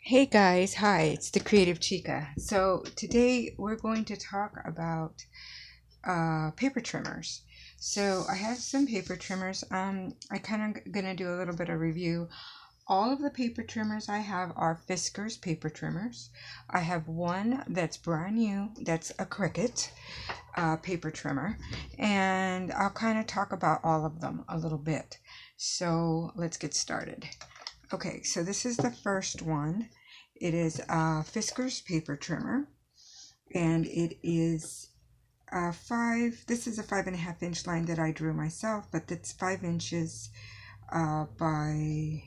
Hey guys, hi, it's the Creative Chica. So today we're going to talk about paper trimmers. So I have some paper trimmers. I kind of gonna do a little bit of review. All of the paper trimmers I have are Fiskars paper trimmers. I have one that's brand new, that's a Cricut paper trimmer, and I'll kind of talk about all of them a little bit. So let's get started. Okay, so this is the first one. It is a Fiskars paper trimmer, and it is this is a 5.5 inch line that I drew myself, but it's 5 inches by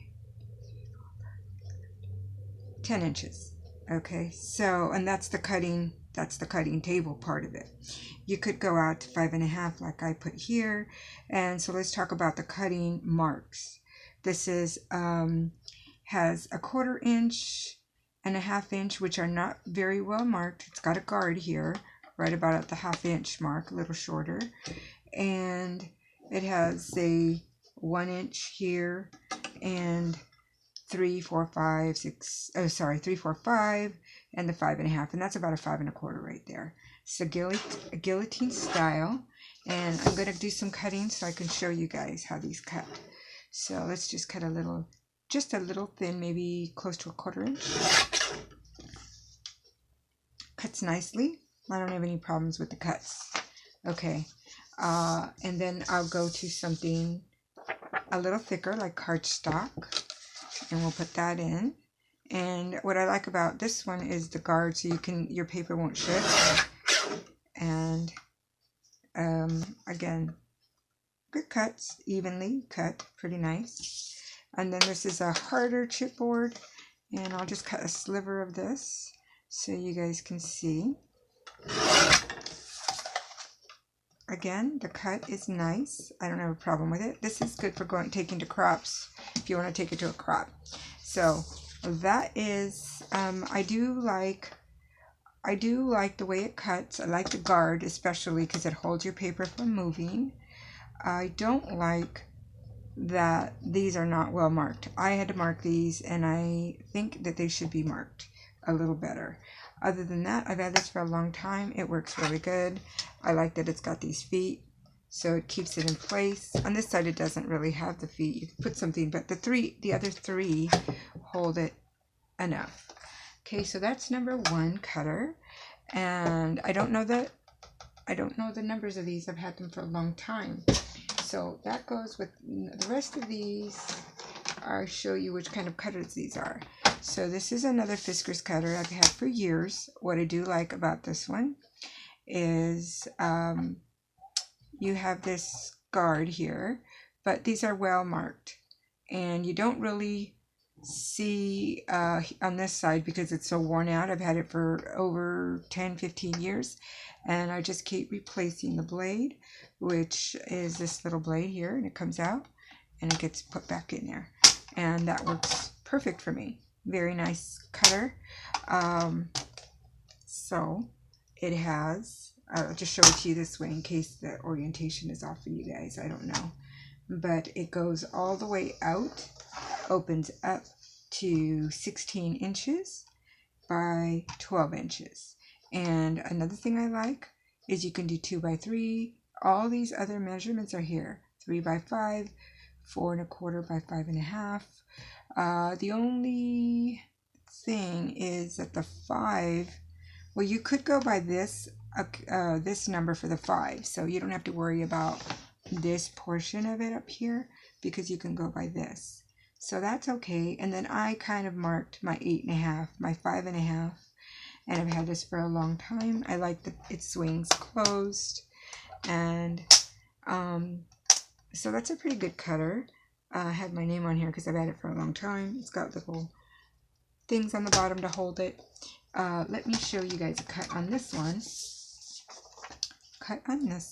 10 inches. Okay, so, and that's the cutting table part of it. You could go out to 5.5 like I put here. And so let's talk about the cutting marks. This is has a 1/4 inch and a 1/2 inch, which are not very well marked. It's got a guard here right about at the 1/2 inch mark, a little shorter, and it has a 1 inch here and 3, 4, 5, 6, 3, 4, 5, and the 5.5, and that's about a 5 1/4 right there. So a guillotine style, and I'm going to do some cutting so I can show you guys how these cut. So let's just cut just a little thin, maybe close to a 1/4 inch. Cuts nicely. I don't have any problems with the cuts. Okay, and then I'll go to something a little thicker like cardstock, and we'll put that in. And what I like about this one is the guard, so your paper won't shift. And again, good cuts, evenly cut, pretty nice. And then this is a harder chipboard, and I'll just cut a sliver of this so you guys can see. Again, the cut is nice. I don't have a problem with it. This is good for taking to crops if you want to take it to a crop. So that is, I do like the way it cuts. I like the guard, especially because it holds your paper from moving. I don't like that these are not well marked. I had to mark these, and I think that they should be marked a little better. Other than that, I've had this for a long time. It works really good. I like that it's got these feet, so it keeps it in place. On this side, it doesn't really have the feet. You can put something, but the other three hold it enough. Okay, so that's number one cutter, and I don't know the numbers of these. I've had them for a long time. So that goes with the rest of these. I'll show you which kind of cutters these are. So this is another Fiskars cutter I've had for years. What I do like about this one is you have this guard here, but these are well marked, and you don't really see on this side because it's so worn out. I've had it for over 10-15 years, and I just keep replacing the blade, which is this little blade here, and it comes out and it gets put back in there, and that works perfect for me. Very nice cutter. So it has, I'll just show it to you this way in case the orientation is off for you guys. I don't know, but it goes all the way out, opens up to 16 inches by 12 inches. And another thing I like is you can do 2 by 3. All these other measurements are here. 3 by 5, 4 1/4 by 5.5. The only thing is that the 5, well, you could go by this number for the 5, so you don't have to worry about this portion of it up here because you can go by this. So that's okay. And then I kind of marked my 8.5, my 5.5, and I've had this for a long time. I like that it swings closed, and so that's a pretty good cutter. I had my name on here because I've had it for a long time. It's got little things on the bottom to hold it. Let me show you guys a cut on this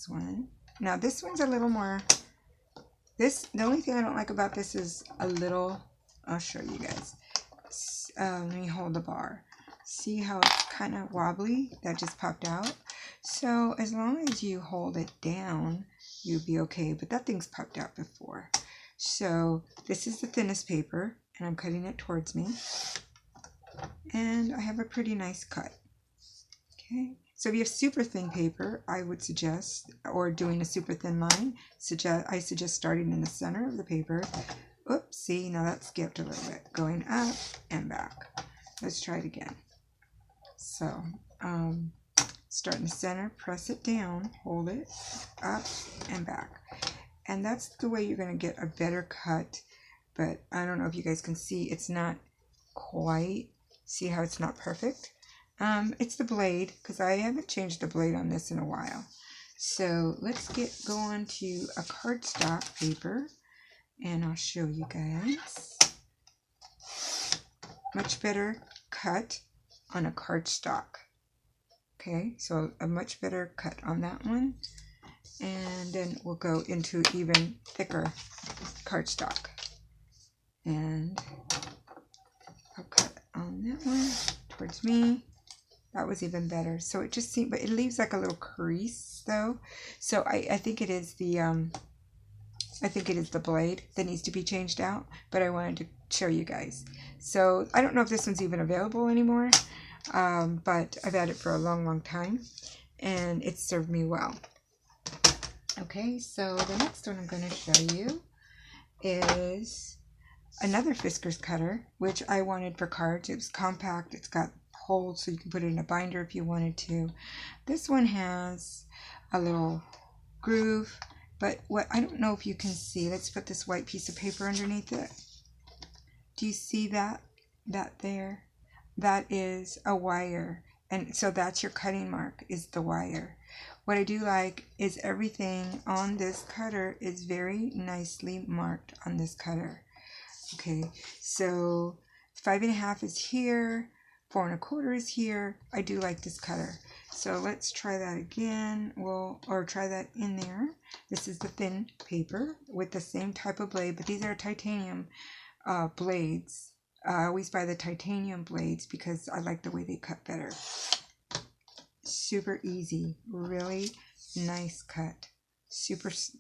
one. Now this one's a little more, the only thing I don't like about this is a little, I'll show you guys. Let me hold the bar. See how it's kind of wobbly? That just popped out. So as long as you hold it down, you'll be okay, but that thing's popped out before. So this is the thinnest paper, and I'm cutting it towards me. and I have a pretty nice cut. Okay, so if you have super thin paper, I would suggest, or doing a super thin line, I suggest starting in the center of the paper. Oops, see, now that skipped a little bit. Going up and back. Let's try it again. So, start in the center, press it down, hold it, up and back. And that's the way you're going to get a better cut. But I don't know if you guys can see, it's not quite, see how it's not perfect? It's the blade, because I haven't changed the blade on this in a while. So let's go on to a cardstock paper, and I'll show you guys. Much better cut on a cardstock. Okay, so a much better cut on that one. And then we'll go into even thicker cardstock. And I'll cut on that one towards me. That was even better. So it just seemed, but it leaves like a little crease though. So I think it is the blade that needs to be changed out, but I wanted to show you guys. So I don't know if this one's even available anymore, but I've had it for a long time, and it's served me well. Okay, so the next one I'm going to show you is another Fiskars cutter, which I wanted for cards. It was compact. It's got holes so you can put it in a binder if you wanted to. This one has a little groove, but what I don't know if you can see, let's put this white piece of paper underneath it. Do you see that there? That is a wire, and so that's your cutting mark, is the wire. What I do like is everything on this cutter is very nicely marked on this cutter. Okay, so 5.5 is here, 4 1/4 is here. I do like this cutter. So let's try that again. Or try that in there. This is the thin paper with the same type of blade, but these are titanium blades. I always buy the titanium blades because I like the way they cut better. Super easy, really nice cut.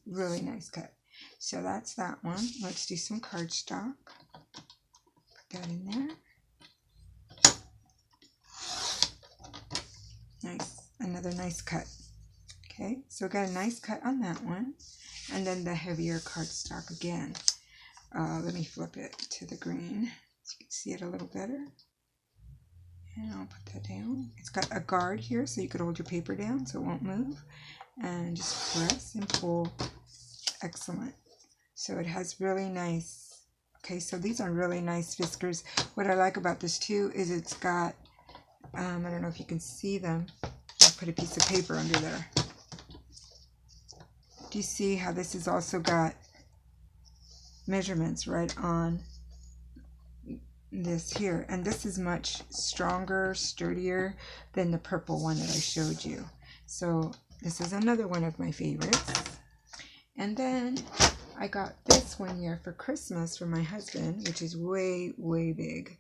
Really nice cut. So that's that one. Let's do some cardstock. Put that in there. Nice, another nice cut. Okay, so we got a nice cut on that one. And then the heavier cardstock again. Let me flip it to the green so you can see it a little better. And I'll put that down. It's got a guard here so you could hold your paper down so it won't move. And just press and pull. Excellent. So it has really nice. Okay, so these are really nice Fiskars. What I like about this too is it's got, I don't know if you can see them. I'll put a piece of paper under there. Do you see how this has also got measurements right on this here? And this is much stronger, sturdier than the purple one that I showed you. So this is another one of my favorites. And then I got this one here for Christmas for my husband, which is way big.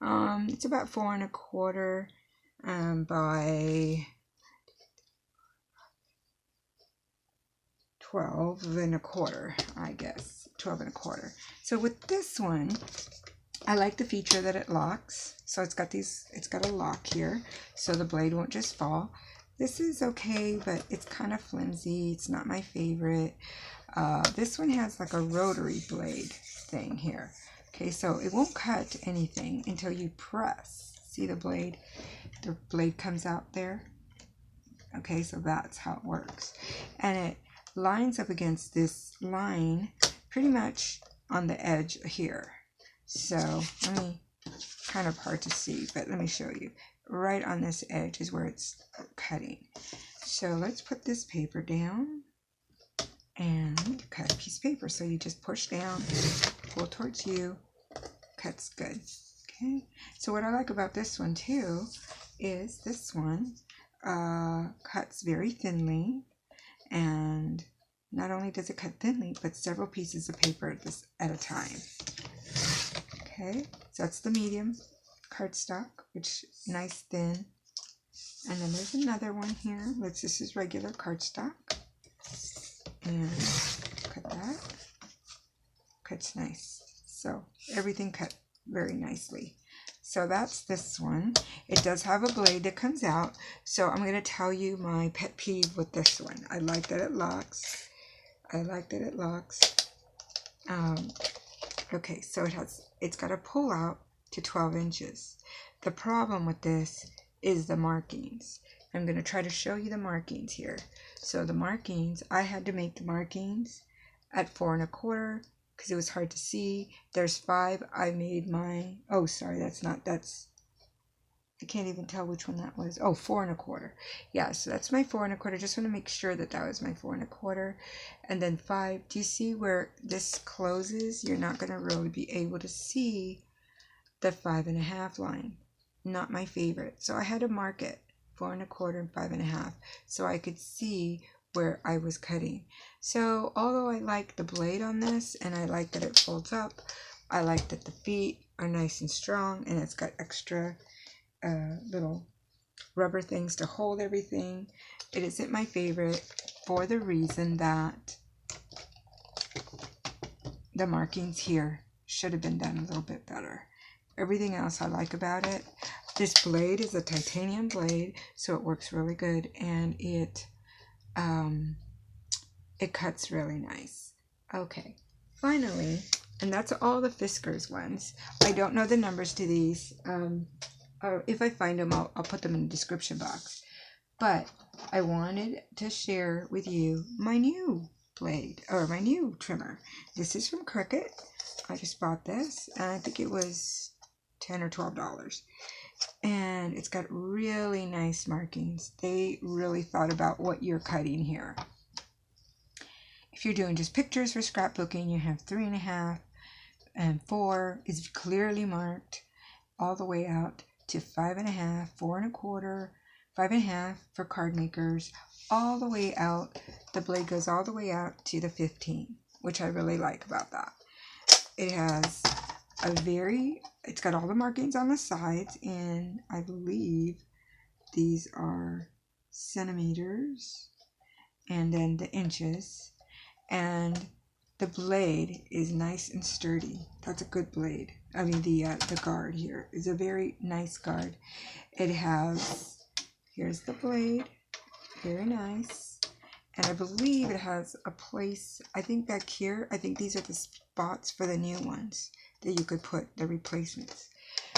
It's about 4 1/4 by 12 1/4, I guess. 12 1/4. So with this one, I like the feature that it locks. So it's got a lock here, so the blade won't just fall. This is okay, but it's kind of flimsy. It's not my favorite. This one has like a rotary blade thing here. Okay, so it won't cut anything until you press. See the blade? The blade comes out there. Okay, so that's how it works. And it lines up against this line pretty much on the edge here. So kind of hard to see, but let me show you. Right on this edge is where it's cutting. So let's put this paper down and cut a piece of paper. So you just push down, pull towards you, cuts good. Okay, so what I like about this one too is this one cuts very thinly, and not only does it cut thinly, but several pieces of paper at a time. Okay, so that's the medium cardstock, which nice thin. And then there's another one here. This is regular cardstock. And cut that. Cuts nice. So everything cut very nicely. So that's this one. It does have a blade that comes out. So I'm going to tell you my pet peeve with this one. I like that it locks. I like that it locks. Okay, so it's got a pull out to 12 inches. The problem with this is the markings. I'm going to try to show you the markings here. So the markings, I had to make the markings at 4 1/4 because it was hard to see. There's 5. I made my, oh sorry, I can't even tell which one that was. Oh, 4 1/4. Yeah, so that's my 4 1/4. Just want to make sure that that was my 4 1/4. And then 5. Do you see where this closes? You're not going to really be able to see the 5 1/2 line. Not my favorite. So I had to mark it 4 1/4 and 5 1/2 so I could see where I was cutting. So although I like the blade on this and I like that it folds up, I like that the feet are nice and strong and it's got extra little rubber things to hold everything. It isn't my favorite for the reason that the markings here should have been done a little bit better. Everything else I like about it. This blade is a titanium blade, so it works really good, and it cuts really nice. Okay, finally, and that's all the Fiskars ones. I don't know the numbers to these. If I find them, I'll put them in the description box. But I wanted to share with you my new blade, or my new trimmer. This is from Cricut. I just bought this, and I think it was $10 or $12. And it's got really nice markings. They really thought about what you're cutting here. If you're doing just pictures for scrapbooking, you have 3 1/2 and 4 is clearly marked all the way out to 5 1/2, 4 1/4, 5 1/2 for card makers, all the way out. The blade goes all the way out to the 15, which I really like about that. It has it's got all the markings on the sides, and I believe these are centimeters, and then the inches, and the blade is nice and sturdy. That's a good blade. I mean, the guard here is a very nice guard. It has, here's the blade, very nice. And I believe it has a place, I think back here, I think these are the spots for the new ones that you could put the replacements.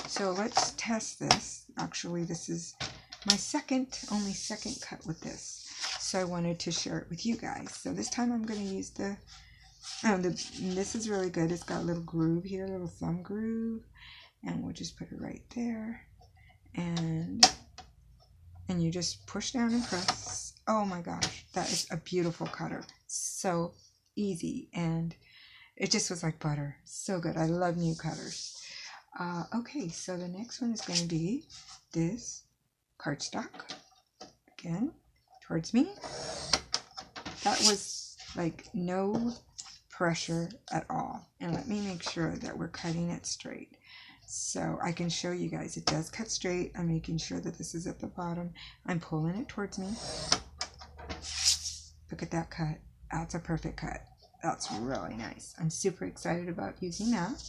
So let's test this. Actually, this is my only second cut with this. So I wanted to share it with you guys. So this time I'm going to use this is really good. It's got a little groove here, a little thumb groove. And we'll just put it right there. And you just push down and press. Oh my gosh, that is a beautiful cutter. So easy, and it just was like butter. So good. I love new cutters. Okay, so the next one is going to be this cardstock. Again, towards me. That was like no pressure at all. And let me make sure that we're cutting it straight. So I can show you guys it does cut straight. I'm making sure that this is at the bottom. I'm pulling it towards me. Look at that cut. That's a perfect cut. That's really nice. I'm super excited about using that.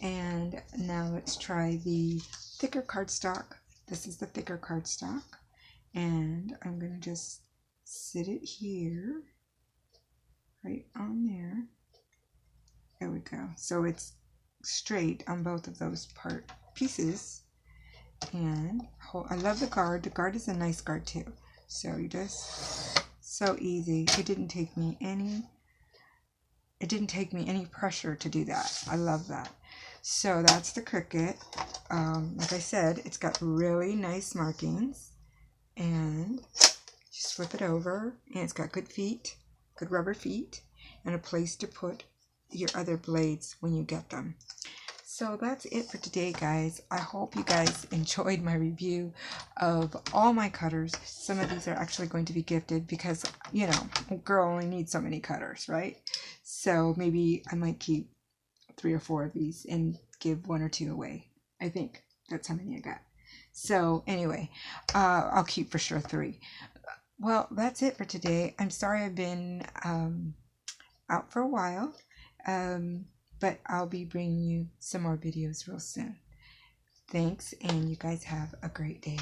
And now let's try the thicker cardstock. This is the thicker cardstock. And I'm going to just sit it here. Right on there. There we go. So it's straight on both of those pieces. And I love the guard. The guard is a nice guard too. So you just, so easy. It didn't take me any pressure to do that. I love that. So that's the Cricut. Like I said, it's got really nice markings, and just flip it over, and it's got good feet, good rubber feet, and a place to put your other blades when you get them. So that's it for today, guys. I hope you guys enjoyed my review of all my cutters. Some of these are actually going to be gifted because, you know, a girl only needs so many cutters, right? So maybe I might keep 3 or 4 of these and give 1 or 2 away. I think that's how many I got. So anyway, I'll keep for sure 3. Well, that's it for today. I'm sorry I've been out for a while. But I'll be bringing you some more videos real soon. Thanks, and you guys have a great day.